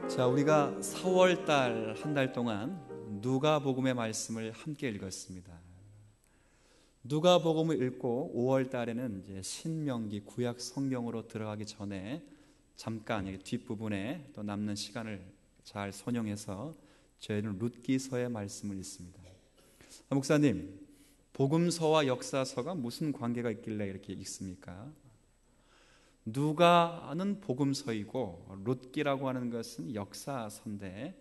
자, 우리가 4월 달 한 달 동안 누가복음의 말씀을 함께 읽었습니다. 누가복음을 읽고 5월 달에는 이제 신명기 구약 성경으로 들어가기 전에 잠깐 뒷부분에 또 남는 시간을 잘 선용해서 저희는 룻기서의 말씀을 읽습니다. 목사님, 복음서와 역사서가 무슨 관계가 있길래 이렇게 읽습니까? 누가는 복음서이고 룻기라고 하는 것은 역사서인데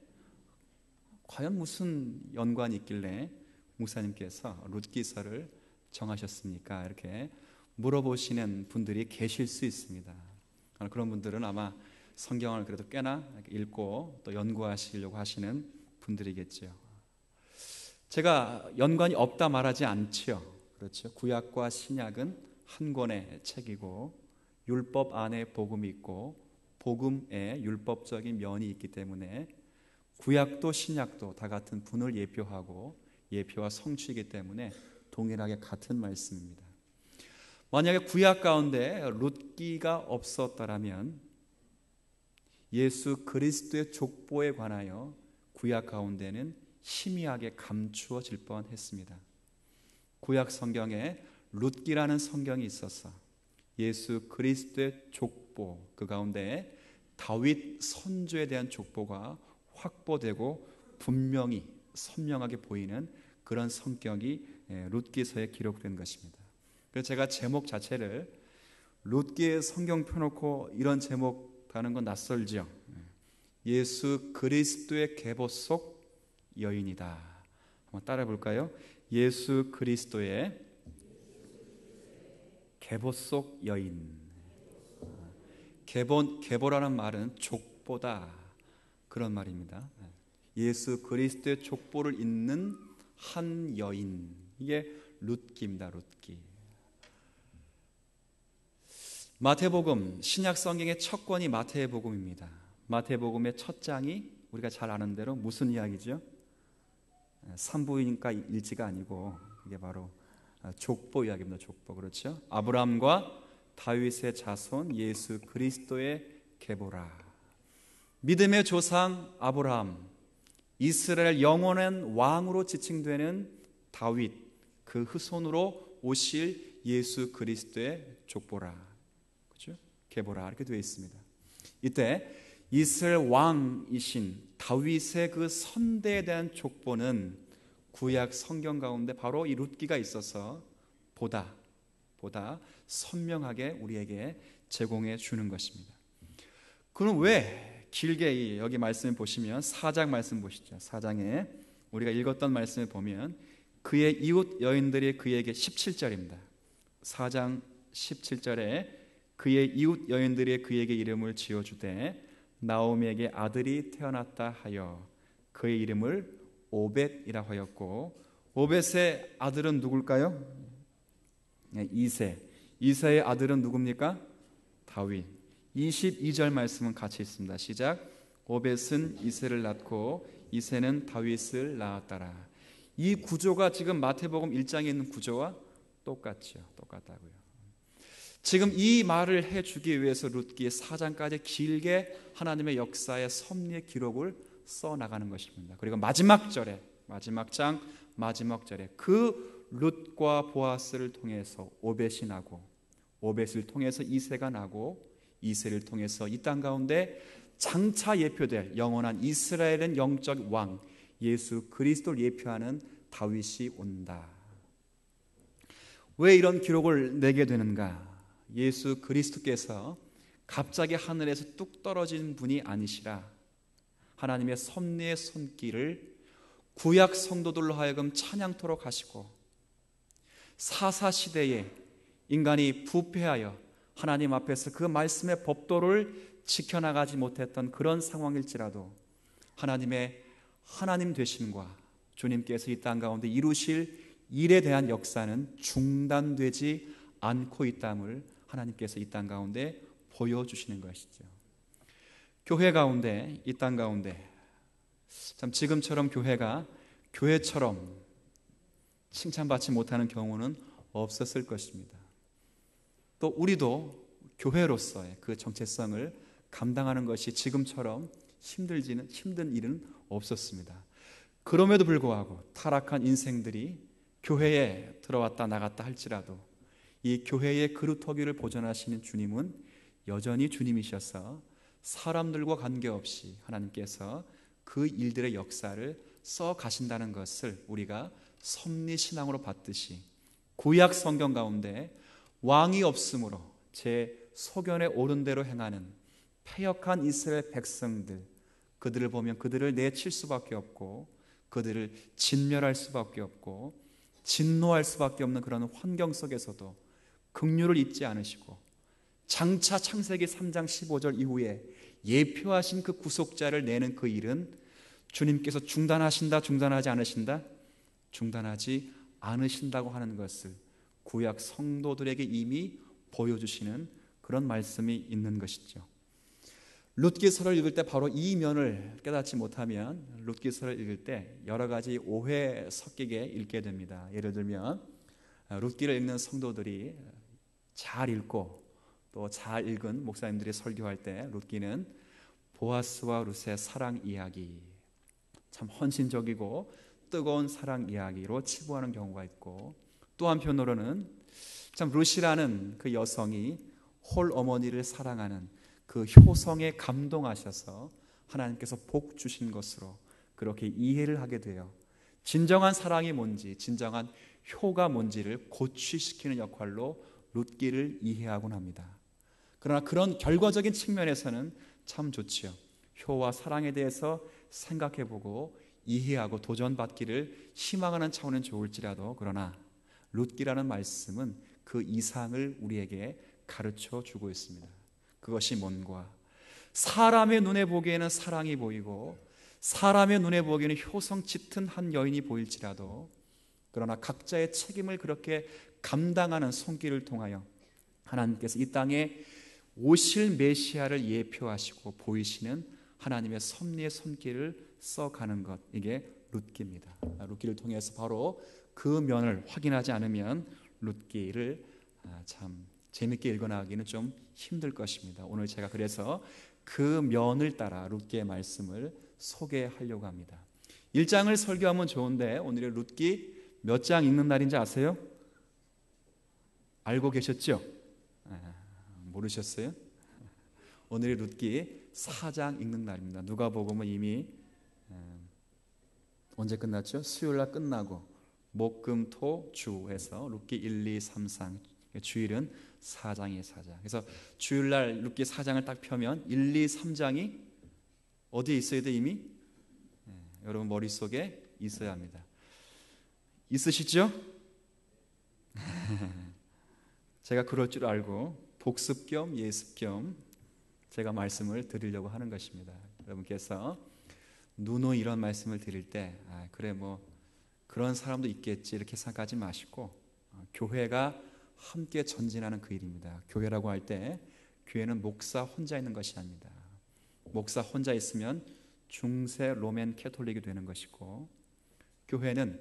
과연 무슨 연관이 있길래 목사님께서 룻기서를 정하셨습니까? 이렇게 물어보시는 분들이 계실 수 있습니다. 그런 분들은 아마 성경을 그래도 꽤나 읽고 또 연구하시려고 하시는 분들이겠죠. 제가 연관이 없다 말하지 않지요. 그렇죠. 구약과 신약은 한 권의 책이고 율법 안에 복음이 있고 복음에 율법적인 면이 있기 때문에 구약도 신약도 다 같은 분을 예표하고 예표와 성취이기 때문에 동일하게 같은 말씀입니다. 만약에 구약 가운데 룻기가 없었더라면 예수 그리스도의 족보에 관하여 구약 가운데는 희미하게 감추어질 뻔했습니다. 구약 성경에 룻기라는 성경이 있어서 예수 그리스도의 족보, 그 가운데 다윗 선조에 대한 족보가 확보되고 분명히 선명하게 보이는 그런 성격이 룻기서에 기록된 것입니다. 그래서 제가 제목 자체를 룻기의 성경 펴놓고 이런 제목 가는 건 낯설죠. 예수 그리스도의 계보 속 여인이다. 한번 따라해 볼까요? 예수 그리스도의 계보 속 여인. 계보라는 말은 족보다 그런 말입니다. 예수 그리스도의 족보를 잇는 한 여인, 이게 룻기입니다. 룻기. 마태복음, 신약 성경의 첫 권이 마태복음입니다. 마태복음의 첫 장이 우리가 잘 아는 대로 무슨 이야기죠? 산부인과 일지가 아니고 이게 바로 족보 이야기입니다. 족보. 그렇죠? 아브라함과 다윗의 자손 예수 그리스도의 계보라. 믿음의 조상 아브라함, 이스라엘 영원한 왕으로 지칭되는 다윗, 그 후손으로 오실 예수 그리스도의 족보라. 그렇죠? 계보라 이렇게 되어 있습니다. 이때 이스라엘 왕이신 다윗의 그 선대에 대한 족보는 구약 성경 가운데 바로 이 룻기가 있어서 보다 선명하게 우리에게 제공해 주는 것입니다. 그럼 왜 길게 여기 말씀을 보시면 4장 말씀 보시죠. 4장에 우리가 읽었던 말씀을 보면 그의 이웃 여인들이 그에게 17절입니다. 4장 17절에 그의 이웃 여인들이 그에게 이름을 지어주되 나오미에게 아들이 태어났다 하여 그의 이름을 오벳이라 하였고, 오벳의 아들은 누굴까요? 이새의 아들은 누굽니까? 다윗. 22절 말씀은 같이 있습니다. 시작. 오벳은 이새를 낳고 이새는 다윗을 낳았더라. 이 구조가 지금 마태복음 1장에 있는 구조와 똑같다고요. 지금 이 말을 해주기 위해서 룻기 4장까지 길게 하나님의 역사의 섭리의 기록을 써나가는 것입니다. 그리고 마지막 절에 그 룻과 보아스를 통해서 오벳이 나고, 오벳을 통해서 이새가 나고, 이새를 통해서 이 땅 가운데 장차 예표될 영원한 이스라엘의 영적 왕 예수 그리스도를 예표하는 다윗이 온다. 왜 이런 기록을 내게 되는가? 예수 그리스도께서 갑자기 하늘에서 뚝 떨어진 분이 아니시라 하나님의 섭리의 손길을 구약 성도들로 하여금 찬양토록 하시고, 사사시대에 인간이 부패하여 하나님 앞에서 그 말씀의 법도를 지켜나가지 못했던 그런 상황일지라도 하나님의 하나님 되심과 주님께서 이 땅 가운데 이루실 일에 대한 역사는 중단되지 않고 있다함을 하나님께서 이 땅 가운데 보여주시는 것이죠. 교회 가운데, 이 땅 가운데 참 지금처럼 교회가 교회처럼 칭찬받지 못하는 경우는 없었을 것입니다. 또 우리도 교회로서의 그 정체성을 감당하는 것이 지금처럼 힘든 일은 없었습니다. 그럼에도 불구하고 타락한 인생들이 교회에 들어왔다 나갔다 할지라도 이 교회의 그루터기를 보존하시는 주님은 여전히 주님이셔서 사람들과 관계없이 하나님께서 그 일들의 역사를 써 가신다는 것을 우리가 섭리신앙으로 받듯이, 구약 성경 가운데 왕이 없으므로 제 소견에 옳은 대로 행하는 패역한 이스라엘 백성들, 그들을 보면 그들을 내칠 수밖에 없고 그들을 진멸할 수밖에 없고 진노할 수밖에 없는 그런 환경 속에서도 긍휼을 잊지 않으시고 장차 창세기 3장 15절 이후에 예표하신 그 구속자를 내는 그 일은 주님께서 중단하지 않으신다? 중단하지 않으신다고 하는 것을 구약 성도들에게 이미 보여주시는 그런 말씀이 있는 것이죠. 룻기서를 읽을 때 바로 이 면을 깨닫지 못하면 룻기서를 읽을 때 여러 가지 오해 섞이게 읽게 됩니다. 예를 들면 룻기를 읽는 성도들이 잘 읽고 또 잘 읽은 목사님들이 설교할 때 룻기는 보아스와 룻의 사랑 이야기, 참 헌신적이고 뜨거운 사랑 이야기로 치부하는 경우가 있고, 또 한편으로는 참 룻이라는 그 여성이 홀 어머니를 사랑하는 그 효성에 감동하셔서 하나님께서 복 주신 것으로 그렇게 이해를 하게 돼요. 진정한 사랑이 뭔지, 진정한 효가 뭔지를 고취시키는 역할로 룻기를 이해하곤 합니다. 그러나 그런 결과적인 측면에서는 참 좋지요. 효와 사랑에 대해서 생각해보고 이해하고 도전받기를 희망하는 차원은 좋을지라도, 그러나 룻기라는 말씀은 그 이상을 우리에게 가르쳐 주고 있습니다. 그것이 뭔가? 사람의 눈에 보기에는 사랑이 보이고 사람의 눈에 보기에는 효성 짙은 한 여인이 보일지라도, 그러나 각자의 책임을 그렇게 감당하는 손길을 통하여 하나님께서 이 땅에 오실 메시아를 예표하시고 보이시는 하나님의 섭리의 손길을 써가는 것, 이게 룻기입니다. 룻기를 통해서 바로 그 면을 확인하지 않으면 룻기를 참 재밌게 읽어나가기는 좀 힘들 것입니다. 오늘 제가 그래서 그 면을 따라 룻기의 말씀을 소개하려고 합니다. 1장을 설교하면 좋은데 오늘의 룻기 몇 장 읽는 날인지 아세요? 알고 계셨죠? 모르셨어요? 오늘의 룻기 4장 읽는 날입니다. 누가복음은 이미 언제 끝났죠? 수요일날 끝나고 목금토주 해서 룻기 1, 2, 3, 4 주일은 4장이에요. 4장. 그래서 주일날 룻기 4장을 딱 펴면 1, 2, 3장이 어디에 있어야 돼? 이미 여러분 머릿속에 있어야 합니다. 있으시죠? 제가 그럴 줄 알고 복습 겸 예습 겸 제가 말씀을 드리려고 하는 것입니다. 여러분께서 누누이 이런 말씀을 드릴 때 그래 뭐 그런 사람도 있겠지 이렇게 생각하지 마시고, 교회가 함께 전진하는 그 일입니다. 교회라고 할 때 교회는 목사 혼자 있는 것이 아닙니다. 목사 혼자 있으면 중세 로맨 캐톨릭이 되는 것이고, 교회는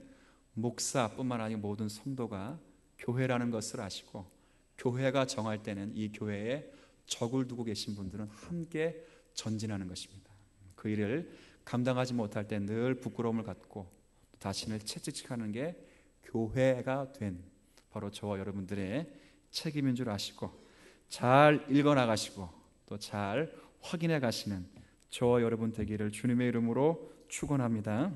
목사뿐만 아니라 모든 성도가 교회라는 것을 아시고, 교회가 정할 때는 이 교회에 적을 두고 계신 분들은 함께 전진하는 것입니다. 그 일을 감당하지 못할 때 늘 부끄러움을 갖고 자신을 채찍질하는 게 교회가 된 바로 저와 여러분들의 책임인 줄 아시고, 잘 읽어나가시고 또 잘 확인해 가시는 저와 여러분 되기를 주님의 이름으로 축원합니다.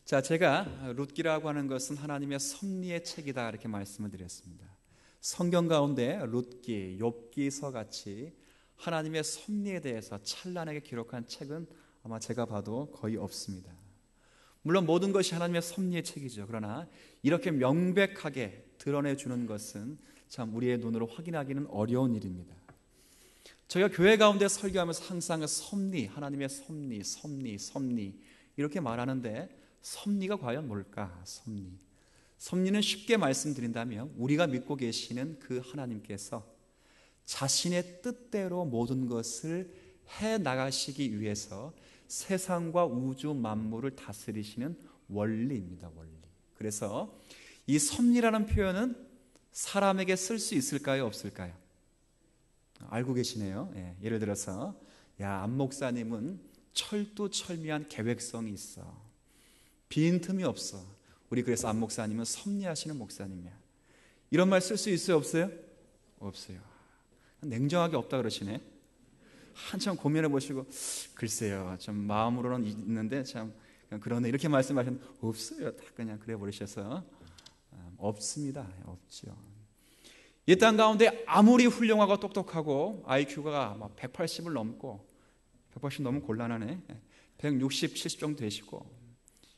자, 제가 룻기라고 하는 것은 하나님의 섭리의 책이다 이렇게 말씀을 드렸습니다. 성경 가운데 룻기, 욥기서 같이 하나님의 섭리에 대해서 찬란하게 기록한 책은 아마 제가 봐도 거의 없습니다. 물론 모든 것이 하나님의 섭리의 책이죠. 그러나 이렇게 명백하게 드러내주는 것은 참 우리의 눈으로 확인하기는 어려운 일입니다. 저희가 교회 가운데 설교하면서 항상 섭리, 하나님의 섭리 이렇게 말하는데, 섭리가 과연 뭘까? 섭리는 쉽게 말씀드린다면 우리가 믿고 계시는 그 하나님께서 자신의 뜻대로 모든 것을 해나가시기 위해서 세상과 우주 만물을 다스리시는 원리입니다. 원리. 그래서 이 섭리라는 표현은 사람에게 쓸 수 있을까요? 없을까요? 알고 계시네요. 예를 들어서 야, 안 목사님은 철두철미한 계획성이 있어. 빈틈이 없어. 우리 그래서 안 목사님은 섭리하시는 목사님이야. 이런 말 쓸 수 있어요, 없어요? 없어요. 냉정하게 없다 그러시네. 한참 고민해 보시고 글쎄요, 좀 마음으로는 있는데 참 그러네 이렇게 말씀하셨는데 없어요. 다 그냥 그래 버리셔서 없습니다. 없죠. 이 땅 가운데 아무리 훌륭하고 똑똑하고 IQ가 막 180을 넘고 180 넘으면 곤란하네. 160, 70 정도 되시고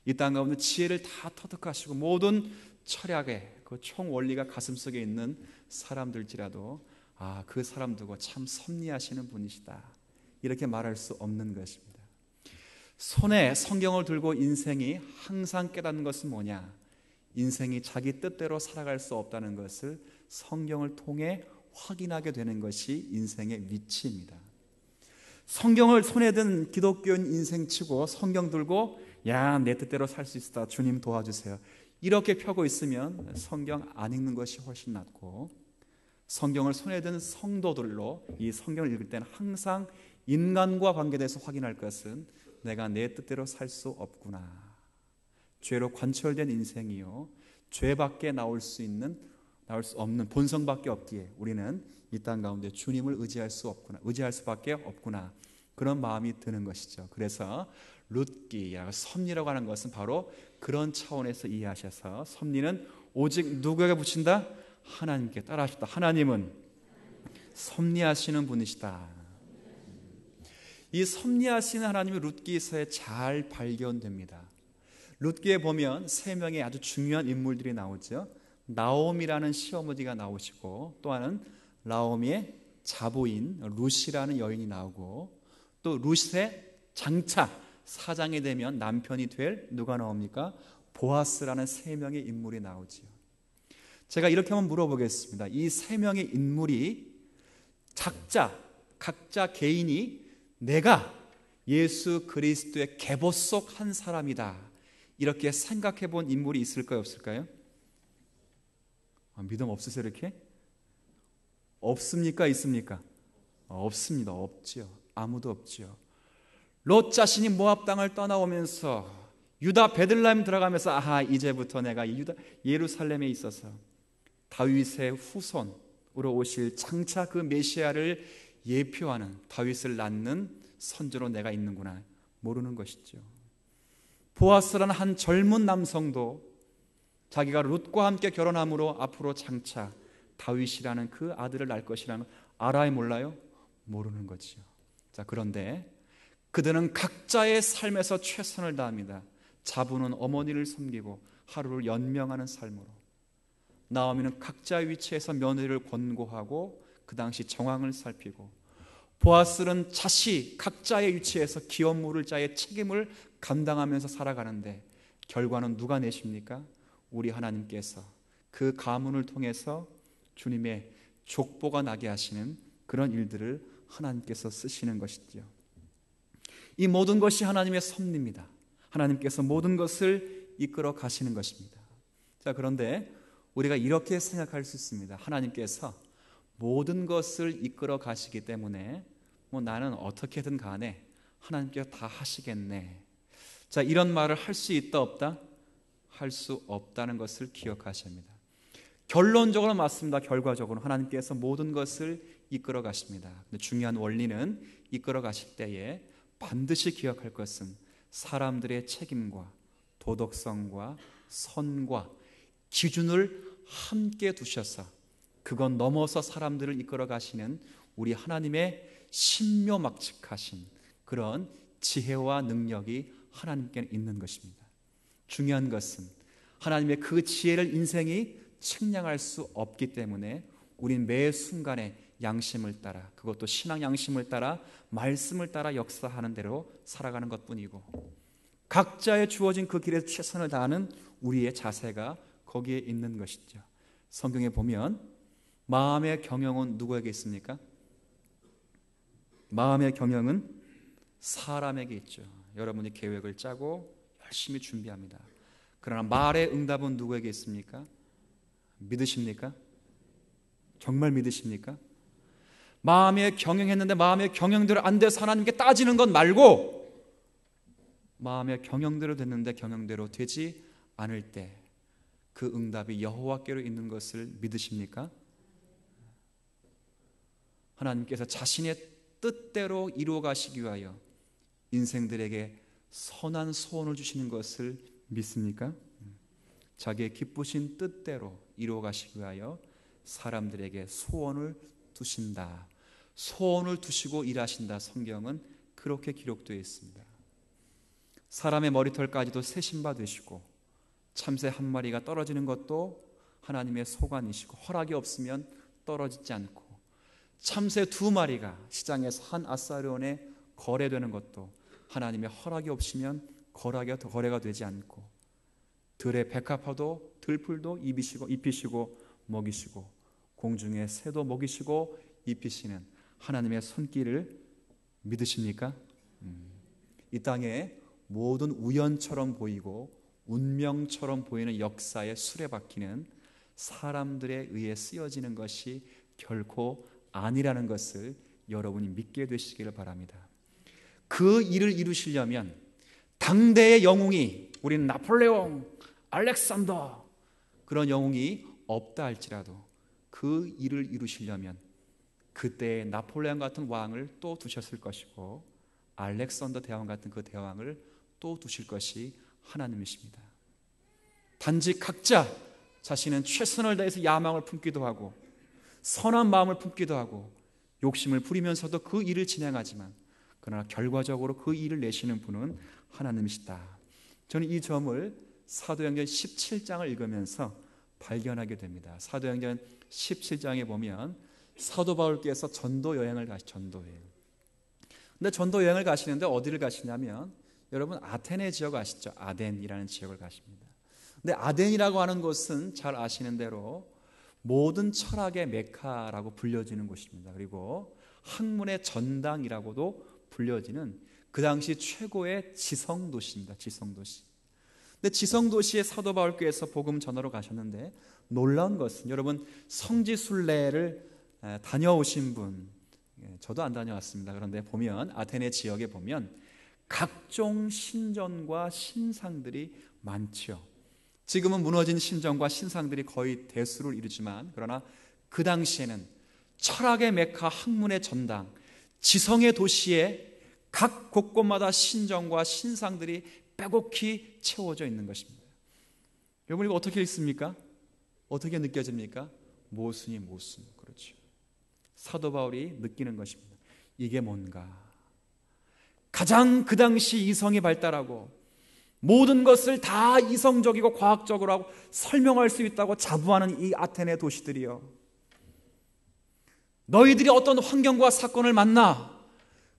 이 땅 가운데 지혜를 다 터득하시고 모든 철학의 그 총 원리가 가슴속에 있는 사람들지라도 그 사람 두고 참 섭리하시는 분이시다 이렇게 말할 수 없는 것입니다. 손에 성경을 들고 인생이 항상 깨닫는 것은 뭐냐? 인생이 자기 뜻대로 살아갈 수 없다는 것을 성경을 통해 확인하게 되는 것이 인생의 위치입니다. 성경을 손에 든 기독교인 인생치고 성경 들고 야, 내 뜻대로 살 수 있다, 주님 도와주세요, 이렇게 펴고 있으면 성경 안 읽는 것이 훨씬 낫고, 성경을 손에 든 성도들로 이 성경을 읽을 때는 항상 인간과 관계돼서 확인할 것은 내가 내 뜻대로 살 수 없구나. 죄로 관철된 인생이요, 죄밖에 나올 수 없는 본성밖에 없기에 우리는 이 땅 가운데 주님을 의지할 수밖에 없구나. 그런 마음이 드는 것이죠. 그래서 룻기, 섭리라고 하는 것은 바로 그런 차원에서 이해하셔서 섭리는 오직 누구에게 붙인다? 하나님께. 따라하십시다. 하나님은 섭리하시는 분이시다. 이 섭리하시는 하나님이 룻기서에 잘 발견됩니다. 룻기에 보면 세 명의 아주 중요한 인물들이 나오죠. 나옴이라는 시어머니가 나오시고, 또 하나는 나오미의 자부인 룻이라는 여인이 나오고, 또 룻의 장차 사장이 되면 남편이 될 누가 나옵니까? 보아스라는 세 명의 인물이 나오지요. 제가 이렇게 한번 물어보겠습니다. 이 세 명의 인물이 각자 개인이 내가 예수 그리스도의 계보 속 한 사람이다, 이렇게 생각해 본 인물이 있을까요, 없을까요? 믿음 없으세요, 이렇게? 없습니까, 있습니까? 없습니다. 없지요. 아무도 없지요. 롯 자신이 모압 땅을 떠나오면서 유다 베들레헴 들어가면서 이제부터 내가 예루살렘에 있어서 다윗의 후손으로 오실 장차 그 메시아를 예표하는 다윗을 낳는 선조로 내가 있는구나 모르는 것이죠. 보아스라는 한 젊은 남성도 자기가 룻과 함께 결혼함으로 앞으로 장차 다윗이라는 그 아들을 낳을 것이라는 알아요, 몰라요? 모르는 거지요. 자, 그런데 그들은 각자의 삶에서 최선을 다합니다. 자부는 어머니를 섬기고 하루를 연명하는 삶으로, 나오미는 각자의 위치에서 며느리를 권고하고 그 당시 정황을 살피고, 보아스는 각자의 위치에서 기업 물을 자의 책임을 감당하면서 살아가는데 결과는 누가 내십니까? 우리 하나님께서 그 가문을 통해서 주님의 족보가 나게 하시는 그런 일들을 하나님께서 쓰시는 것이죠. 이 모든 것이 하나님의 섭리입니다. 하나님께서 모든 것을 이끌어 가시는 것입니다. 자, 그런데 우리가 이렇게 생각할 수 있습니다. 하나님께서 모든 것을 이끌어 가시기 때문에 나는 어떻게든 간에 하나님께서 다 하시겠네. 자, 이런 말을 할 수 있다, 없다? 할 수 없다는 것을 기억하셔야 합니다. 결론적으로 맞습니다. 결과적으로 하나님께서 모든 것을 이끌어 가십니다. 근데 중요한 원리는 이끌어 가실 때에 반드시 기억할 것은 사람들의 책임과 도덕성과 선과 기준을 함께 두셔서 그건 넘어서 사람들을 이끌어 가시는 우리 하나님의 신묘막측하신 그런 지혜와 능력이 하나님께 있는 것입니다. 중요한 것은 하나님의 그 지혜를 인생이 측량할 수 없기 때문에 우린 매 순간에 양심을 따라, 그것도 신앙 양심을 따라 말씀을 따라 역사하는 대로 살아가는 것뿐이고, 각자의 주어진 그 길에 최선을 다하는 우리의 자세가 거기에 있는 것이죠. 성경에 보면 마음의 경영은 누구에게 있습니까? 마음의 경영은 사람에게 있죠. 여러분이 계획을 짜고 열심히 준비합니다. 그러나 말의 응답은 누구에게 있습니까? 믿으십니까? 정말 믿으십니까? 마음에 경영했는데 마음에 경영대로 안 돼서 하나님께 따지는 것 말고, 마음에 경영대로 됐는데 경영대로 되지 않을 때 그 응답이 여호와께로 있는 것을 믿으십니까? 하나님께서 자신의 뜻대로 이루어 가시기 위하여 인생들에게 선한 소원을 주시는 것을 믿습니까? 자기의 기쁘신 뜻대로 이루어 가시기 위하여 사람들에게 소원을 두신다, 소원을 두시고 일하신다. 성경은 그렇게 기록되어 있습니다. 사람의 머리털까지도 세신 바 되시고, 참새 한 마리가 떨어지는 것도 하나님의 소관이시고, 허락이 없으면 떨어지지 않고, 참새 2마리가 시장에서 한 아사리온에 거래되는 것도 하나님의 허락이 없으면 거래가 되지 않고, 들의 백합화도 들풀도 입히시고 먹이시고, 공중의 새도 먹이시고 입히시는 하나님의 손길을 믿으십니까? 이 땅에 모든 우연처럼 보이고 운명처럼 보이는 역사의 수레바퀴는 사람들에 의해 쓰여지는 것이 결코 아니라는 것을 여러분이 믿게 되시기를 바랍니다. 그 일을 이루시려면 당대의 영웅이, 우리는 나폴레옹, 알렉산더, 그런 영웅이 없다 할지라도 그 일을 이루시려면 그때의 나폴레옹 같은 왕을 또 두셨을 것이고, 알렉산더 대왕 같은 그 대왕을 또 두실 것이 하나님이십니다. 단지 각자 자신은 최선을 다해서 야망을 품기도 하고 선한 마음을 품기도 하고 욕심을 부리면서도 그 일을 진행하지만, 그러나 결과적으로 그 일을 내시는 분은 하나님이시다. 저는 이 점을 사도행전 17장을 읽으면서 발견하게 됩니다. 사도행전 17장에 보면 사도 바울께서 전도 여행을 근데 전도 여행을 가시는데 어디를 가시냐면, 여러분 아테네 지역 아시죠? 아덴이라는 지역을 가십니다. 근데 아덴이라고 하는 곳은 잘 아시는 대로 모든 철학의 메카라고 불려지는 곳입니다. 그리고 학문의 전당이라고도 불려지는 그 당시 최고의 지성도시입니다. 지성도시. 근데 지성도시에 사도 바울께서 복음 전하러 가셨는데, 놀라운 것은, 여러분 성지순례를 다녀오신 분, 저도 안 다녀왔습니다. 그런데 보면 아테네 지역에 보면 각종 신전과 신상들이 많죠. 지금은 무너진 신전과 신상들이 거의 대수를 이루지만, 그러나 그 당시에는 철학의 메카, 학문의 전당, 지성의 도시에 각 곳곳마다 신전과 신상들이 빼곡히 채워져 있는 것입니다. 여러분 이거 어떻게 읽습니까? 어떻게 느껴집니까? 모순이 모순. 그렇죠. 사도 바울이 느끼는 것입니다. 이게 뭔가? 가장 그 당시 이성이 발달하고 모든 것을 다 이성적이고 과학적으로 하고 설명할 수 있다고 자부하는 이 아테네 도시들이요, 너희들이 어떤 환경과 사건을 만나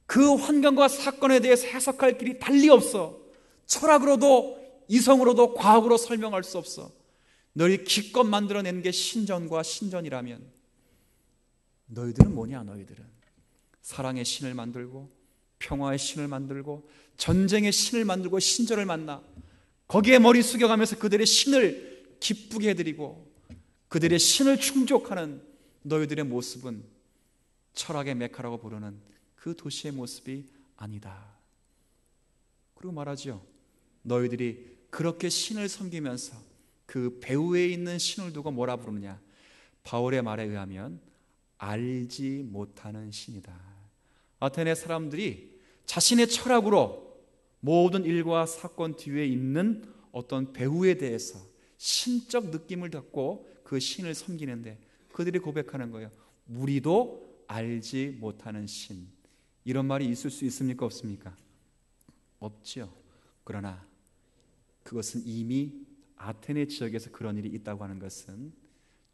그 환경과 사건에 대해서 해석할 길이 달리 없어. 철학으로도 이성으로도 과학으로 설명할 수 없어. 너희 기껏 만들어낸 게 신전과 신전이라면 너희들은 뭐냐? 너희들은 사랑의 신을 만들고 평화의 신을 만들고 전쟁의 신을 만들고 신전을 만나 거기에 머리 숙여가면서 그들의 신을 기쁘게 해드리고 그들의 신을 충족하는 너희들의 모습은 철학의 메카라고 부르는 그 도시의 모습이 아니다. 그리고 말하죠. 너희들이 그렇게 신을 섬기면서 그 배후에 있는 신을 두고 뭐라 부르느냐? 바울의 말에 의하면 알지 못하는 신이다. 아테네 사람들이 자신의 철학으로 모든 일과 사건 뒤에 있는 어떤 배후에 대해서 신적 느낌을 갖고 그 신을 섬기는데, 그들이 고백하는 거예요. 우리도 알지 못하는 신. 이런 말이 있을 수 있습니까? 없습니까? 없죠. 그러나 그것은 이미 아테네 지역에서 그런 일이 있다고 하는 것은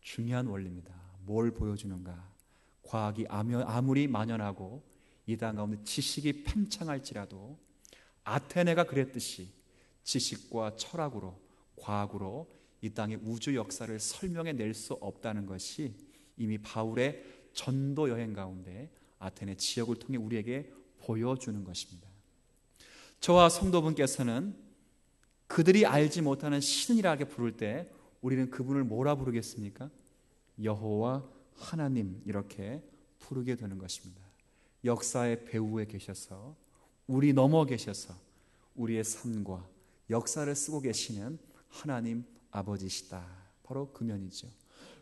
중요한 원리입니다. 뭘 보여주는가? 과학이 아무리 만연하고 이 땅 가운데 지식이 팽창할지라도 아테네가 그랬듯이 지식과 철학으로, 과학으로 이 땅의 우주 역사를 설명해낼 수 없다는 것이 이미 바울의 전도 여행 가운데 아테네 지역을 통해 우리에게 보여주는 것입니다. 저와 성도분께서는 그들이 알지 못하는 신이라고 부를 때 우리는 그분을 뭐라 부르겠습니까? 여호와 하나님, 이렇게 부르게 되는 것입니다. 역사의 배후에 계셔서 우리 넘어 계셔서 우리의 삶과 역사를 쓰고 계시는 하나님 아버지시다. 바로 그 면이죠.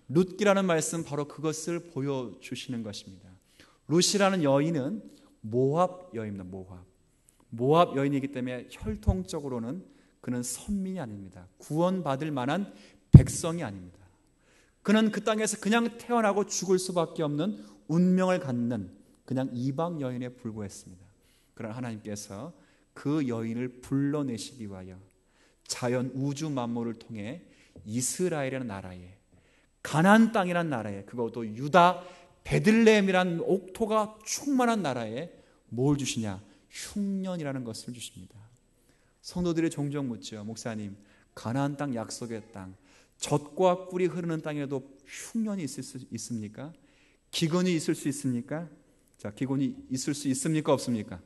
룻기라는 말씀 바로 그것을 보여주시는 것입니다. 룻이라는 여인은 모압 여인입니다. 모압 여인이기 때문에 혈통적으로는 그는 선민이 아닙니다. 구원받을 만한 백성이 아닙니다. 그는 그 땅에서 그냥 태어나고 죽을 수밖에 없는 운명을 갖는 그냥 이방 여인에 불과했습니다. 그러나 하나님께서 그 여인을 불러내시기 위하여 자연 우주 만물을 통해 이스라엘이라는 나라에, 가나안 땅이라는 나라에, 그것도 유다 베들레헴이라는 옥토가 충만한 나라에 뭘 주시냐? 흉년이라는 것을 주십니다. 성도들이 종종 묻죠. 목사님, 가나안 땅, 약속의 땅, 젖과 꿀이 흐르는 땅에도 흉년이 있을 수 있습니까? 기근이 있을 수 있습니까? 자, 기근이 있을 수 있습니까? 없습니까?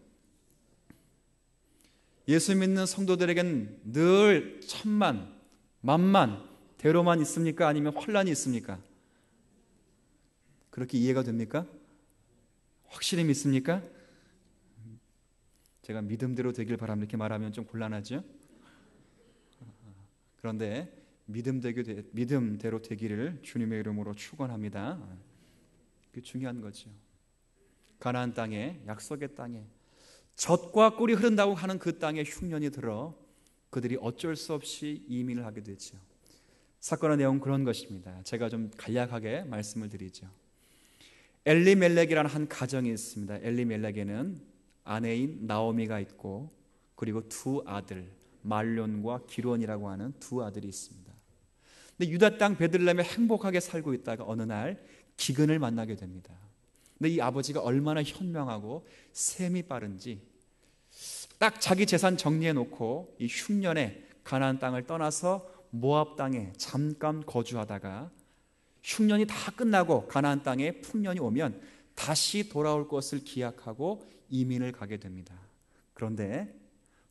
예수 믿는 성도들에겐 늘 천만, 만만, 대로만 있습니까? 아니면 환란이 있습니까? 그렇게 이해가 됩니까? 확실히 믿습니까? 제가 믿음대로 되길 바랍니다. 이렇게 말하면 좀 곤란하죠? 그런데 믿음대로 되기를 주님의 이름으로 축원합니다. 그게 중요한 거죠. 가나안 땅에, 약속의 땅에 젖과 꿀이 흐른다고 하는 그 땅에 흉년이 들어 그들이 어쩔 수 없이 이민을 하게 되죠. 사건의 내용은 그런 것입니다. 제가 좀 간략하게 말씀을 드리죠. 엘리멜렉이라는 한 가정이 있습니다. 엘리멜렉에는 아내인 나오미가 있고 그리고 두 아들 말론과 기론이라고 하는 두 아들이 있습니다. 근데 유다 땅 베들레헴에 행복하게 살고 있다가 어느 날 기근을 만나게 됩니다. 근데 이 아버지가 얼마나 현명하고 셈이 빠른지 딱 자기 재산 정리해 놓고 이 흉년에 가나안 땅을 떠나서 모압 땅에 잠깐 거주하다가 흉년이 다 끝나고 가나안 땅에 풍년이 오면 다시 돌아올 것을 기약하고 이민을 가게 됩니다. 그런데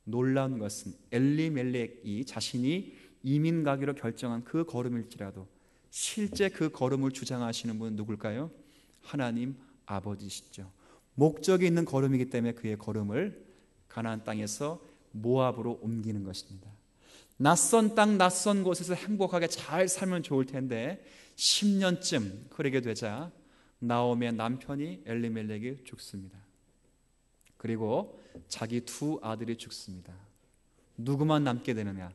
놀라운 것은 엘리멜렉이 자신이 이민 가기로 결정한 그 걸음일지라도 실제 그 걸음을 주장하시는 분은 누굴까요? 하나님 아버지시죠. 목적이 있는 걸음이기 때문에 그의 걸음을 가나안 땅에서 모압으로 옮기는 것입니다. 낯선 땅, 낯선 곳에서 행복하게 잘 살면 좋을 텐데 10년쯤 흐르게 되자 나오미의 남편이 엘리멜렉이 죽습니다. 그리고 자기 두 아들이 죽습니다. 누구만 남게 되느냐?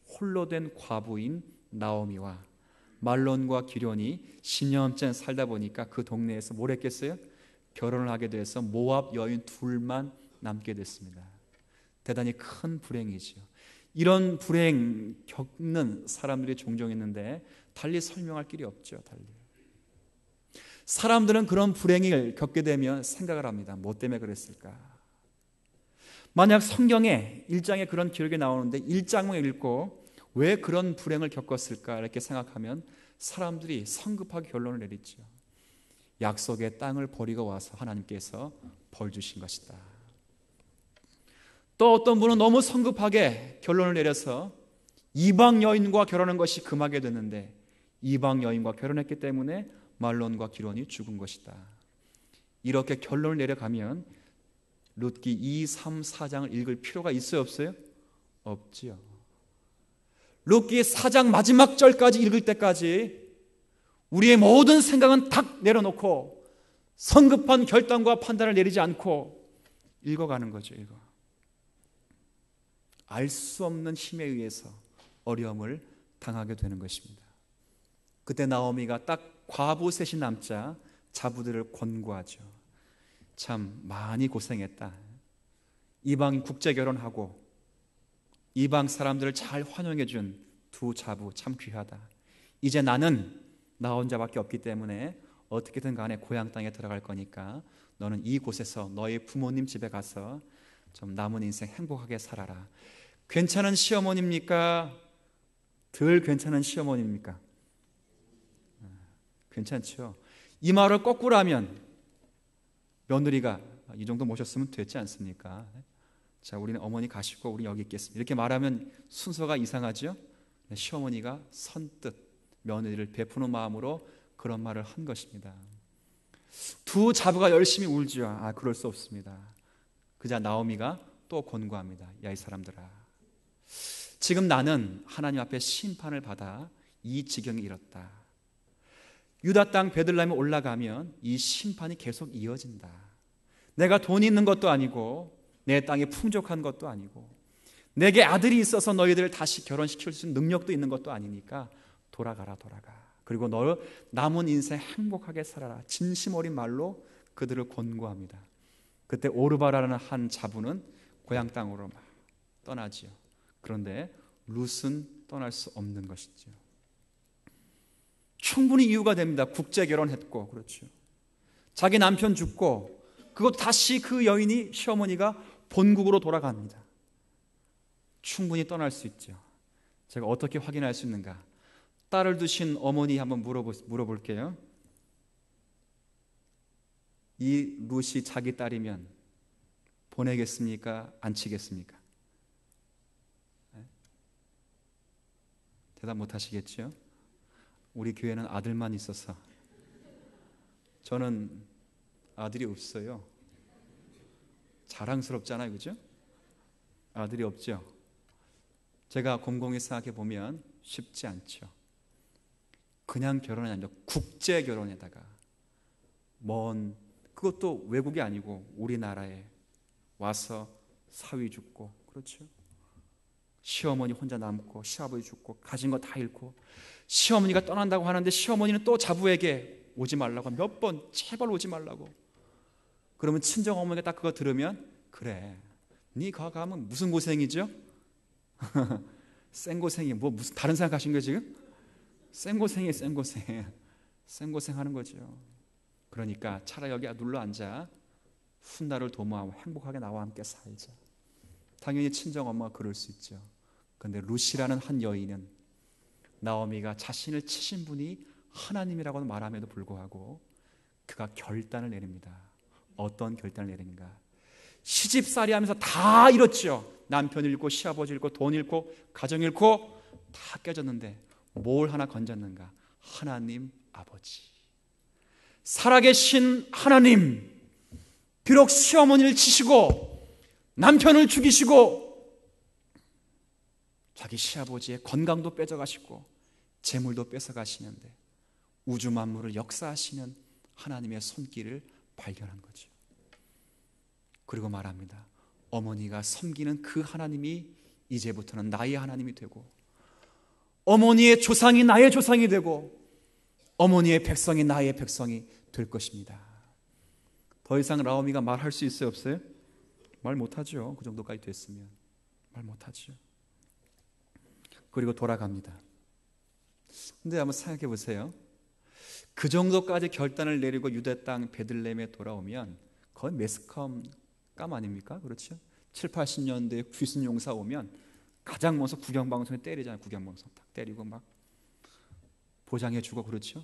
홀로 된 과부인 나오미와 말론과 기련이 10년째 살다 보니까 그 동네에서 뭘 했겠어요? 결혼을 하게 돼서 모압 여인 둘만 남게 됐습니다. 대단히 큰 불행이죠. 이런 불행 겪는 사람들이 종종 있는데 달리 설명할 길이 없죠. 달리 사람들은 그런 불행을 겪게 되면 생각을 합니다. 뭐 때문에 그랬을까? 만약 성경에 1장에 그런 기록이 나오는데 1장만 읽고 왜 그런 불행을 겪었을까 이렇게 생각하면 사람들이 성급하게 결론을 내리죠. 약속의 땅을 버리고 와서 하나님께서 벌 주신 것이다. 또 어떤 분은 너무 성급하게 결론을 내려서 이방 여인과 결혼한 것이 금하게 됐는데 이방 여인과 결혼했기 때문에 말론과 기론이 죽은 것이다. 이렇게 결론을 내려가면 룻기 2, 3, 4장을 읽을 필요가 있어요? 없어요? 없지요. 룻기 4장 마지막 절까지 읽을 때까지 우리의 모든 생각은 탁 내려놓고 성급한 결단과 판단을 내리지 않고 읽어가는 거죠. 알 수 없는 힘에 의해서 어려움을 당하게 되는 것입니다. 그때 나오미가 딱 과부 셋이 남자 자부들을 권고하죠. 참 많이 고생했다. 이방 국제 결혼하고 이방 사람들을 잘 환영해 준 두 자부 참 귀하다. 이제 나는 나 혼자밖에 없기 때문에 어떻게든 간에 고향 땅에 들어갈 거니까 너는 이곳에서 너희 부모님 집에 가서 좀 남은 인생 행복하게 살아라. 괜찮은 시어머니입니까? 덜 괜찮은 시어머니입니까? 괜찮죠. 이 말을 거꾸로 하면 며느리가 이 정도 모셨으면 됐지 않습니까? 자, 우리는 어머니 가시고 우리 여기 있겠습니다. 이렇게 말하면 순서가 이상하죠. 시어머니가 선뜻 며느리를 베푸는 마음으로 그런 말을 한 것입니다. 두 자부가 열심히 울죠. 그럴 수 없습니다. 그자 나오미가 또 권고합니다. 야, 이 사람들아, 지금 나는 하나님 앞에 심판을 받아 이 지경에 이뤘다. 유다 땅 베들레헴에 올라가면 이 심판이 계속 이어진다. 내가 돈이 있는 것도 아니고 내 땅이 풍족한 것도 아니고 내게 아들이 있어서 너희들을 다시 결혼시킬 수 있는 능력도 있는 것도 아니니까 돌아가라. 그리고 너 남은 인생 행복하게 살아라. 진심 어린 말로 그들을 권고합니다. 그때 오르바라는 한 자부는 고향 땅으로 막 떠나지요. 그런데 룻은 떠날 수 없는 것이죠. 충분히 이유가 됩니다. 국제 결혼했고, 그렇죠. 자기 남편 죽고, 그것도 다시 그 여인이, 시어머니가 본국으로 돌아갑니다. 충분히 떠날 수 있죠. 제가 어떻게 확인할 수 있는가? 딸을 두신 어머니 한번 물어볼게요. 이 룻이 자기 딸이면 보내겠습니까? 안 치겠습니까? 대답 못 하시겠죠? 우리 교회는 아들만 있어서. 저는 아들이 없어요. 자랑스럽잖아요, 그죠? 아들이 없죠. 제가 곰곰이 생각해 보면 쉽지 않죠. 그냥 결혼이 아니라 국제 결혼에다가 그것도 외국이 아니고 우리나라에 와서 사위 죽고, 그렇죠? 시어머니 혼자 남고, 시아버지 죽고, 가진 거 다 잃고, 시어머니가 떠난다고 하는데 시어머니는 또 자부에게 오지 말라고, 몇 번 제발 오지 말라고. 그러면 친정 어머니가 딱 그거 들으면, 그래, 네가 가면 무슨 고생이죠? 생고생이 무슨 다른 생각하신 거예요 지금? 생고생이에요. 생고생하는 거죠. 그러니까 차라리 여기 눌러 앉아 훗날을 도모하고 행복하게 나와 함께 살자. 당연히 친정 엄마가 그럴 수 있죠. 그런데 룻이라는 한 여인은 나오미가 자신을 치신 분이 하나님이라고 말함에도 불구하고 그가 결단을 내립니다. 어떤 결단을 내리는가? 시집살이 하면서 다 잃었죠. 남편 잃고, 시아버지 잃고, 돈 잃고, 가정 잃고, 다 깨졌는데 뭘 하나 건졌는가? 하나님 아버지, 살아계신 하나님. 비록 시어머니를 치시고 남편을 죽이시고 자기 시아버지의 건강도 뺏어가시고 재물도 뺏어가시는데 우주 만물을 역사하시는 하나님의 손길을 발견한 거죠. 그리고 말합니다. 어머니가 섬기는 그 하나님이 이제부터는 나의 하나님이 되고, 어머니의 조상이 나의 조상이 되고, 어머니의 백성이 나의 백성이 될 것입니다. 더 이상 나오미가 말할 수 있어요, 없어요? 말 못하죠. 그 정도까지 됐으면 말 못하죠. 그리고 돌아갑니다. 근데 한번 생각해 보세요. 그 정도까지 결단을 내리고 유대 땅 베들레헴에 돌아오면 거의 매스컴 감 아닙니까? 그렇죠? 7, 80년대에 귀신 용사 오면 가장 먼저 구경방송에 때리잖아요. 구경방송 딱 때리고 막 보장해 주고, 그렇죠?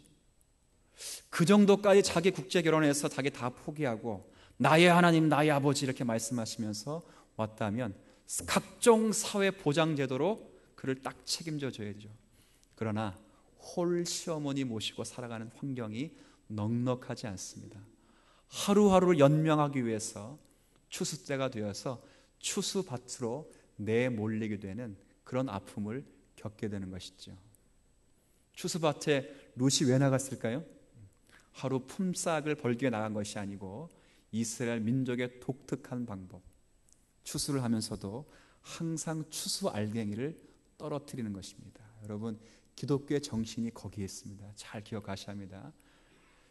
그 정도까지 자기 국제 결혼해서 자기 다 포기하고 나의 하나님, 나의 아버지 이렇게 말씀하시면서 왔다면 각종 사회 보장 제도로 그를 딱 책임져 줘야죠. 그러나 홀 시어머니 모시고 살아가는 환경이 넉넉하지 않습니다. 하루하루를 연명하기 위해서 추수 때가 되어서 추수밭으로 내몰리게 되는 그런 아픔을 겪게 되는 것이죠. 추수밭에 룻이 왜 나갔을까요? 하루 품삯을 벌기 위해 나간 것이 아니고 이스라엘 민족의 독특한 방법, 추수를 하면서도 항상 추수 알갱이를 떨어뜨리는 것입니다. 여러분, 기독교의 정신이 거기에 있습니다. 잘 기억하셔야 합니다.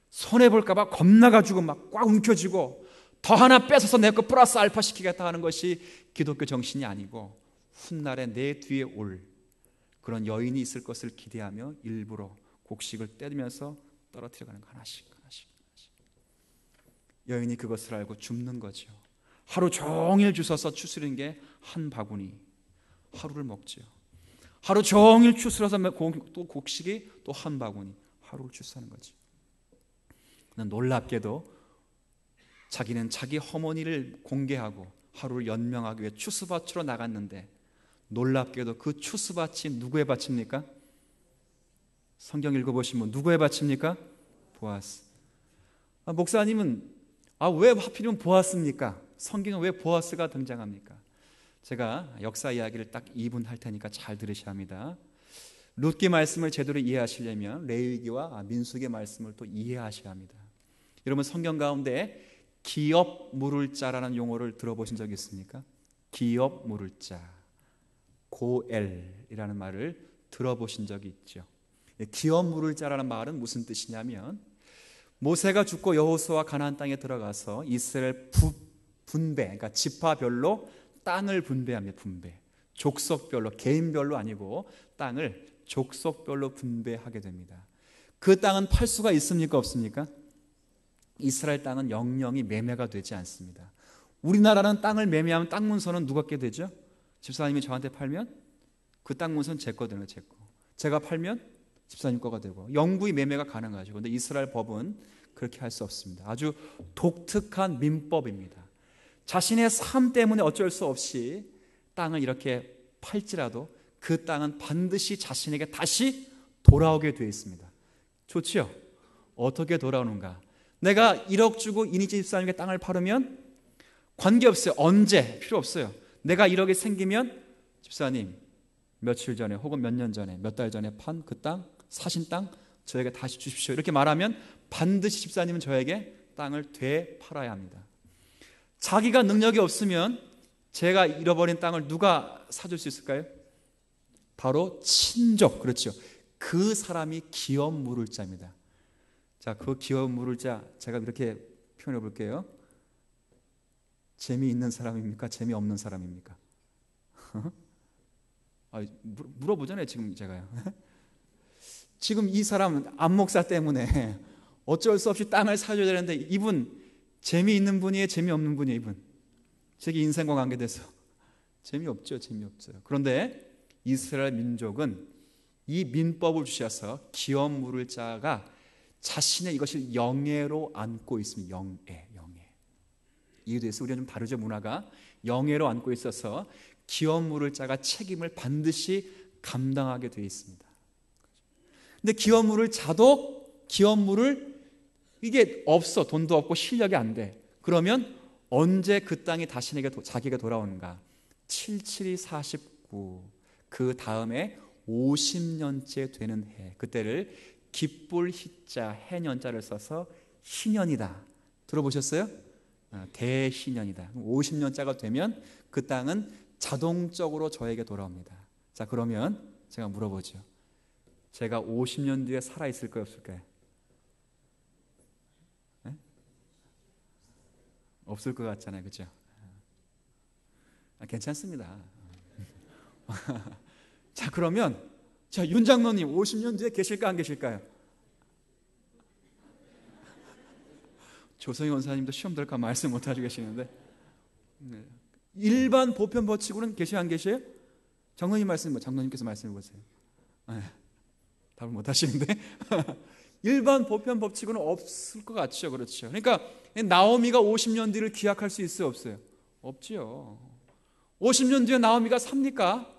손해볼까 봐 겁나가지고 막 꽉 움켜쥐고 더 하나 뺏어서 내 거 플러스 알파 시키겠다 하는 것이 기독교 정신이 아니고, 훗날에 내 뒤에 올 그런 여인이 있을 것을 기대하며 일부러 곡식을 떼면서 떨어뜨려가는 거 하나씩. 여인이 그것을 알고 줍는 거죠. 하루 종일 주워서 추스린 게 한 바구니, 하루를 먹죠. 하루 종일 추스려서 또 곡식이 또 한 바구니, 하루를 추수하는 거죠. 놀랍게도 자기는 자기 어머니를 공개하고 하루를 연명하기 위해 추수밭으로 나갔는데, 놀랍게도 그 추수밭이 누구의 밭입니까? 성경 읽어보시면 누구의 밭입니까? 보아스. 목사님은 왜 하필이면 보아스입니까? 성경에 왜 보아스가 등장합니까? 제가 역사 이야기를 딱 2분 할 테니까 잘 들으셔야 합니다. 룻기 말씀을 제대로 이해하시려면 레위기와 민수기 말씀을 또 이해하셔야 합니다. 여러분 성경 가운데 기업 물을 자라는 용어를 들어보신 적 있습니까? 기업 물을 자, 고엘이라는 말을 들어보신 적이 있죠. 기업 물을 자라는 말은 무슨 뜻이냐면 모세가 죽고 여호수아가 가나안 땅에 들어가서 이스라엘 분배, 그러니까 지파별로 땅을 분배합니다. 분배. 족속별로, 개인별로 아니고 땅을 족속별로 분배하게 됩니다. 그 땅은 팔 수가 있습니까? 없습니까? 이스라엘 땅은 영영이 매매가 되지 않습니다. 우리나라는 땅을 매매하면 땅 문서는 누가 게 되죠? 집사님이 저한테 팔면 그 땅 문서는 제 거잖아요. 제 거. 제가 팔면 집사님 거가 되고 영구히 매매가 가능하죠. 그런데 이스라엘 법은 그렇게 할 수 없습니다. 아주 독특한 민법입니다. 자신의 삶 때문에 어쩔 수 없이 땅을 이렇게 팔지라도 그 땅은 반드시 자신에게 다시 돌아오게 되어 있습니다. 좋지요? 어떻게 돌아오는가? 내가 1억 주고 이니지 집사님에게 땅을 팔으면 관계없어요. 언제? 필요 없어요. 내가 1억이 생기면 집사님 며칠 전에 혹은 몇 년 전에 몇 달 전에 판 그 땅, 사신 땅 저에게 다시 주십시오. 이렇게 말하면 반드시 집사님은 저에게 땅을 되팔아야 합니다. 자기가 능력이 없으면 제가 잃어버린 땅을 누가 사줄 수 있을까요? 바로 친족, 그렇죠. 그 사람이 기업 물을 자입니다. 자, 그 기업 물을 자 제가 이렇게 표현해 볼게요. 재미있는 사람입니까? 재미없는 사람입니까? 물어보잖아요 지금 제가요. 지금 이 사람 안목사 때문에 어쩔 수 없이 땅을 사줘야 되는데 이분 재미있는 분이에요? 재미없는 분이에요? 이분 제게 인생과 관계돼서 재미없죠. 재미없어요. 그런데 이스라엘 민족은 이 민법을 주셔서 기업 물을 자가 자신의 이것을 영예로 안고 있습니다. 영예. 이에 대해서 우리가 좀 다르죠. 문화가 영예로 안고 있어서 기업 물을 자가 책임을 반드시 감당하게 되어 있습니다. 근데 기업 물을 자도 기업 물을 이게 없어. 돈도 없고 실력이 안 돼. 그러면 언제 그 땅이 자기에게 돌아오는가? 77이 49. 그 다음에 50년째 되는 해. 그때를 기쁠 희자 해년자를 써서 희년이다. 들어보셨어요? 대희년이다. 50년자가 되면 그 땅은 자동적으로 저에게 돌아옵니다. 자, 그러면 제가 물어보죠. 제가 50년 뒤에 살아있을까요? 없을까요? 네? 없을 것 같잖아요. 그렇죠? 괜찮습니다. 자, 그러면 윤 장로님 50년 뒤에 계실까 안 계실까요? 조성희 원사님도 시험 들까 말씀 못 하시고 계시는데 일반 보편 법칙으로는 계셔요 안 계셔요? 장로님께서 말씀해 보세요. 답을 못 하시는데 일반 보편 법칙으로는 없을 것 같죠. 그렇죠. 그러니까 나오미가 50년 뒤를 기약할 수 있어요 없어요? 없지요. 50년 뒤에 나오미가 삽니까?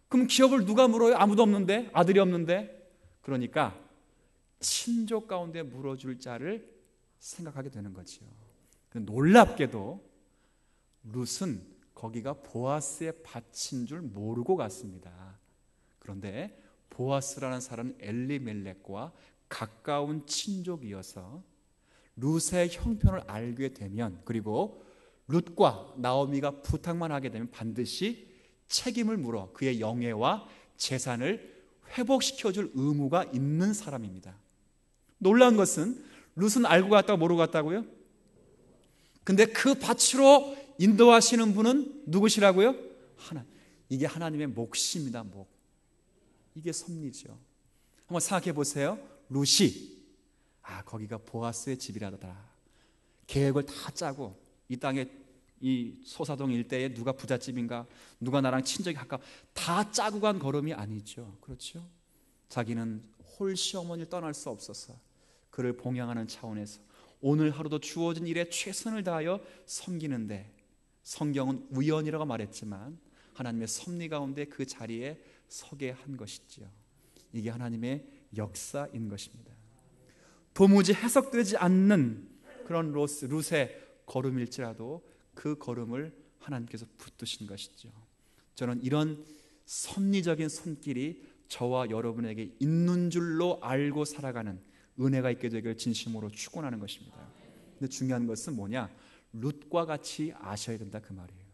그럼 기업을 누가 물어요? 아무도 없는데, 아들이 없는데. 그러니까 친족 가운데 물어줄 자를 생각하게 되는 거죠. 놀랍게도 룻은 거기가 보아스의 밭인 줄 모르고 갔습니다. 그런데 보아스라는 사람은 엘리멜렉과 가까운 친족이어서 룻의 형편을 알게 되면, 그리고 룻과 나오미가 부탁만 하게 되면 반드시 책임을 물어 그의 영예와 재산을 회복시켜줄 의무가 있는 사람입니다. 놀라운 것은 룻은 알고 갔다고 모르고 갔다고요? 근데 그 밭으로 인도하시는 분은 누구시라고요? 이게 하나님의 몫입니다. 몫. 이게 섭리죠. 한번 생각해 보세요. 룻이 거기가 보아스의 집이라더라. 계획을 다 짜고 이 땅에 이 소사동 일대에 누가 부잣집인가, 누가 나랑 친족이 가까워, 다 짜고 간 걸음이 아니죠. 그렇죠? 자기는 홀씨 어머니를 떠날 수 없어서 그를 봉양하는 차원에서 오늘 하루도 주어진 일에 최선을 다하여 섬기는데, 성경은 우연이라고 말했지만 하나님의 섭리 가운데 그 자리에 서게 한 것이지요. 이게 하나님의 역사인 것입니다. 도무지 해석되지 않는 그런 룻의 걸음일지라도 그 걸음을 하나님께서 붙드신 것이죠. 저는 이런 섭리적인 손길이 저와 여러분에게 있는 줄로 알고 살아가는 은혜가 있게 되기를 진심으로 축원하는 것입니다. 근데 중요한 것은 뭐냐? 룻과 같이 아셔야 된다 그 말이에요.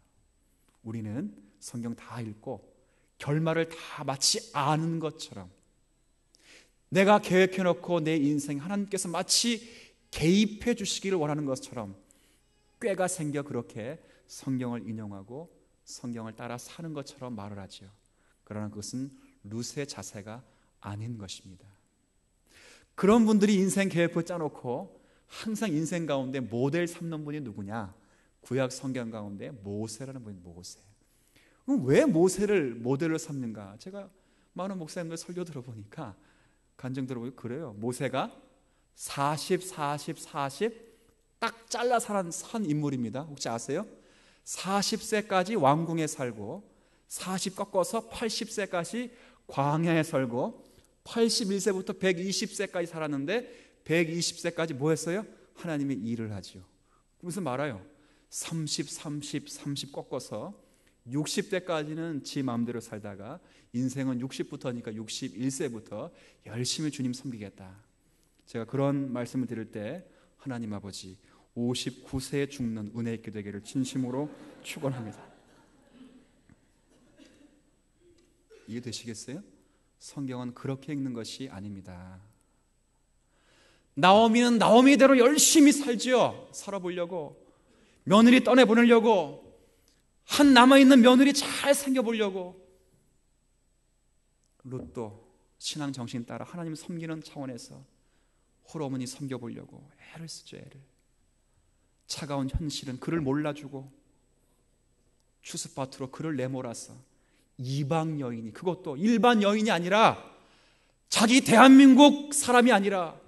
우리는 성경 다 읽고 결말을 다 마치 아는 것처럼, 내가 계획해놓고 내 인생 하나님께서 마치 개입해 주시기를 원하는 것처럼 꾀가 생겨 그렇게 성경을 인용하고 성경을 따라 사는 것처럼 말을 하죠. 그러나 그것은 룻의 자세가 아닌 것입니다. 그런 분들이 인생 계획을 짜놓고 항상 인생 가운데 모델 삼는 분이 누구냐? 구약 성경 가운데 모세라는 분이 모세. 그럼 왜 모세를 모델로 삼는가? 제가 많은 목사님들 설교 들어보니까 간증 들어보니 그래요. 모세가 40 딱 잘라 산 인물입니다. 혹시 아세요? 40세까지 왕궁에 살고 40 꺾어서 80세까지 광야에 살고 81세부터 120세까지 살았는데 120세까지 뭐 했어요? 하나님의 일을 하죠. 무슨 말아요? 30 꺾어서 60대까지는 지 마음대로 살다가 인생은 60부터니까 61세부터 열심히 주님 섬기겠다. 제가 그런 말씀을 드릴 때 하나님 아버지 59세에 죽는 은혜 있게 되기를 진심으로 축원합니다. 이해되시겠어요? 성경은 그렇게 읽는 것이 아닙니다. 나오미는 나오미대로 열심히 살지요. 살아보려고, 며느리 떠내보내려고, 한 남아있는 며느리 잘 생겨보려고. 룻도 신앙 정신 따라 하나님 섬기는 차원에서 홀어머니 섬겨보려고 애를 쓰죠. 애를. 차가운 현실은 그를 몰라주고 추수밭으로 그를 내몰아서 이방 여인이, 그것도 일반 여인이 아니라 자기 대한민국 사람이 아니라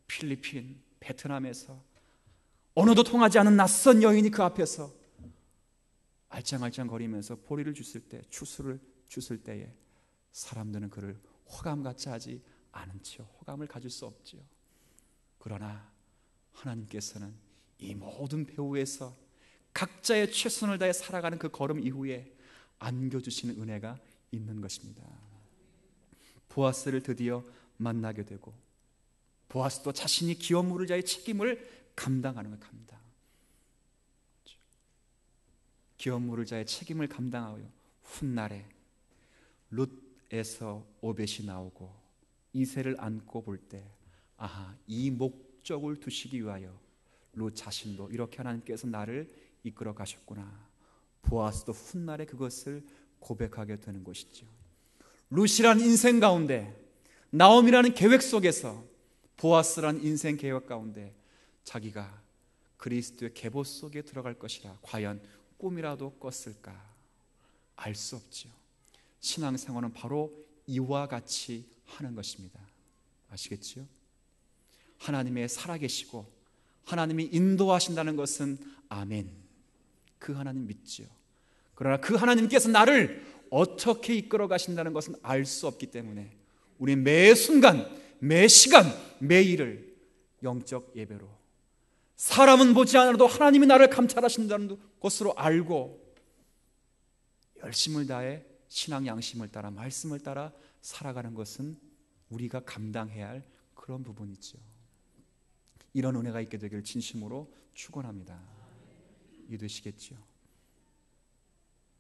필리핀, 베트남에서 언어도 통하지 않은 낯선 여인이 그 앞에서 알짱알짱거리면서 보리를 주실 때, 추수를 주실 때에 사람들은 그를 호감같이 하지 않지요. 호감을 가질 수 없지요. 그러나 하나님께서는 이 모든 배후에서 각자의 최선을 다해 살아가는 그 걸음 이후에 안겨주시는 은혜가 있는 것입니다. 보아스를 드디어 만나게 되고, 보아스도 자신이 기업 물을 자의 책임을 감당하는 걸 감당. 기업 물을 자의 책임을 감당하여 훗날에 룻에서 오벳이 나오고 이새를 안고 볼 때, 아하, 이 목적을 두시기 위하여 룻 자신도 이렇게 하나님께서 나를 이끌어 가셨구나. 보아스도 훗날에 그것을 고백하게 되는 것이죠. 룻이라는 인생 가운데, 나옴이라는 계획 속에서, 보아스라는 인생 계획 가운데 자기가 그리스도의 계보 속에 들어갈 것이라 과연 꿈이라도 꿨을까? 알 수 없지요. 신앙생활은 바로 이와 같이 하는 것입니다. 아시겠지요? 하나님의 살아계시고 하나님이 인도하신다는 것은 아멘, 그 하나님 믿지요. 그러나 그 하나님께서 나를 어떻게 이끌어 가신다는 것은 알 수 없기 때문에 우리 매 순간, 매 시간, 매일을 영적 예배로, 사람은 보지 않아도 하나님이 나를 감찰하신다는 것으로 알고 열심을 다해 신앙 양심을 따라, 말씀을 따라 살아가는 것은 우리가 감당해야 할 그런 부분이죠. 이런 은혜가 있게 되기를 진심으로 축원합니다. 이해되시겠지요?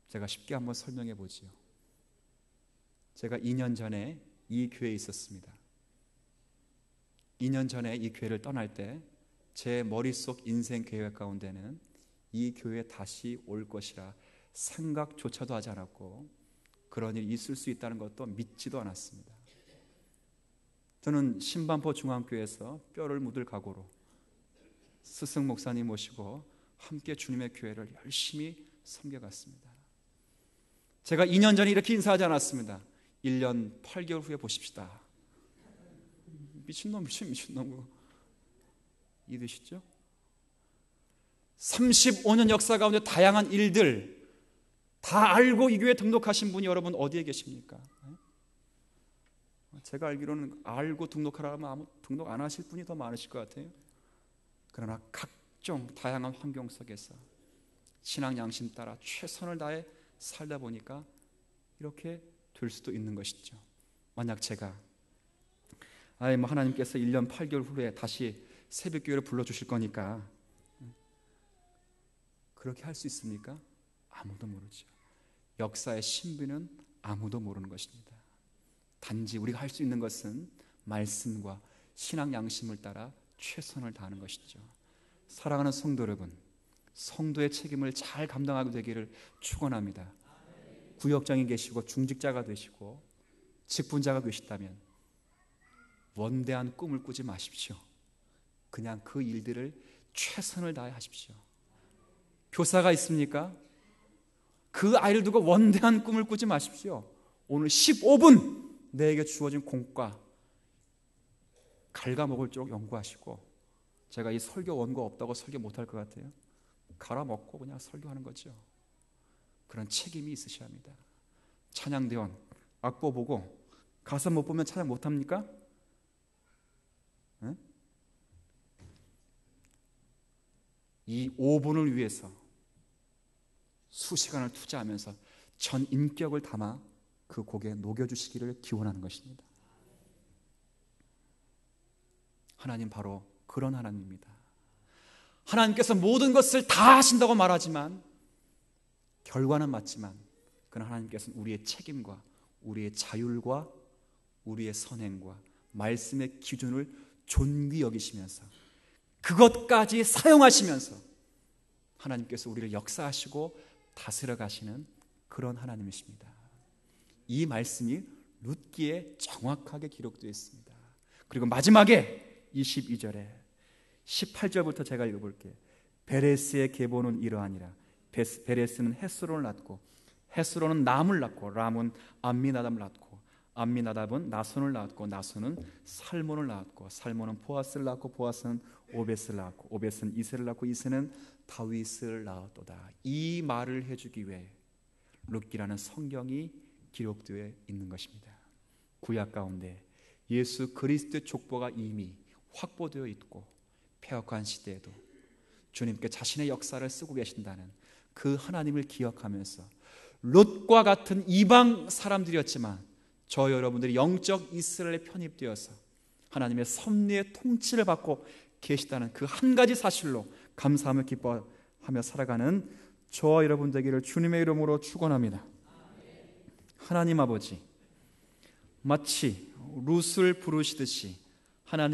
제가 쉽게 한번 설명해 보지요. 제가 2년 전에 이 교회에 있었습니다. 2년 전에 이 교회를 떠날 때 제 머릿속 인생 계획 가운데는 이 교회에 다시 올 것이라 생각조차도 하지 않았고, 그런 일이 있을 수 있다는 것도 믿지도 않았습니다. 저는 신반포 중앙교회에서 뼈를 묻을 각오로 스승 목사님 모시고 함께 주님의 교회를 열심히 섬겨갔습니다. 제가 2년 전에 이렇게 인사하지 않았습니다. 1년 8개월 후에 보십시다. 미친놈. 이해되시죠? 35년 역사 가운데 다양한 일들 다 알고 이 교회에 등록하신 분이 여러분 어디에 계십니까? 제가 알기로는 알고 등록하라면 아무 등록 안 하실 분이 더 많으실 것 같아요. 그러나 각종 다양한 환경 속에서 신앙 양심 따라 최선을 다해 살다 보니까 이렇게 될 수도 있는 것이죠. 만약 제가 하나님께서 1년 8개월 후에 다시 새벽교회를 불러주실 거니까 그렇게 할 수 있습니까? 아무도 모르죠. 역사의 신비는 아무도 모르는 것입니다. 단지 우리가 할 수 있는 것은 말씀과 신앙 양심을 따라 최선을 다하는 것이죠. 사랑하는 성도 여러분, 성도의 책임을 잘 감당하게 되기를 축원합니다. 구역장이 계시고 중직자가 되시고 직분자가 되시다면 원대한 꿈을 꾸지 마십시오. 그냥 그 일들을 최선을 다해 하십시오. 교사가 있습니까? 그 아이를 두고 원대한 꿈을 꾸지 마십시오. 오늘 15분 내게 주어진 공과 갉아먹을 쪽 연구하시고, 제가 이 설교 원고 없다고 설교 못할 것 같아요? 갈아먹고 그냥 설교하는 거죠. 그런 책임이 있으셔야 합니다. 찬양대원 악보 보고 가사 못 보면 찬양 못합니까? 네? 이 5분을 위해서 수시간을 투자하면서 전 인격을 담아 그 곡에 녹여주시기를 기원하는 것입니다. 하나님 바로 그런 하나님입니다. 하나님께서 모든 것을 다 하신다고 말하지만 결과는 맞지만 그러나 하나님께서는 우리의 책임과 우리의 자율과 우리의 선행과 말씀의 기준을 존귀 여기시면서 그것까지 사용하시면서 하나님께서 우리를 역사하시고 다스려 가시는 그런 하나님이십니다. 이 말씀이 룻기에 정확하게 기록되어 있습니다. 그리고 마지막에 22절에 18절부터 제가 읽어볼게요. 베레스의 계보는 이러하니라. 베레스는 헤스론을 낳고 헤스론은 람을 낳고 람은 암미나답을 낳고 암미나답은 나손을 낳았고 나손은 살몬을 낳았고 살몬은 보아스를 낳고 보아스는 오벳을 낳았고 오벳은 이새를 낳고 이새는 다윗을 낳았도다. 이 말을 해주기 위해 룻기라는 성경이 기록되어 있는 것입니다. 구약 가운데 예수 그리스도의 족보가 이미 확보되어 있고 폐역한 시대에도 주님께 자신의 역사를 쓰고 계신다는 그 하나님을 기억하면서 롯과 같은 이방 사람들이었지만 저 여러분들이 영적 이스라엘에 편입되어서 하나님의 섭리의 통치를 받고 계시다는 그 한 가지 사실로 감사하며 기뻐하며 살아가는 저와 여러분 되기를 주님의 이름으로 축원합니다. 하나님 아버지, 마치 룻을 부르시듯이 하나님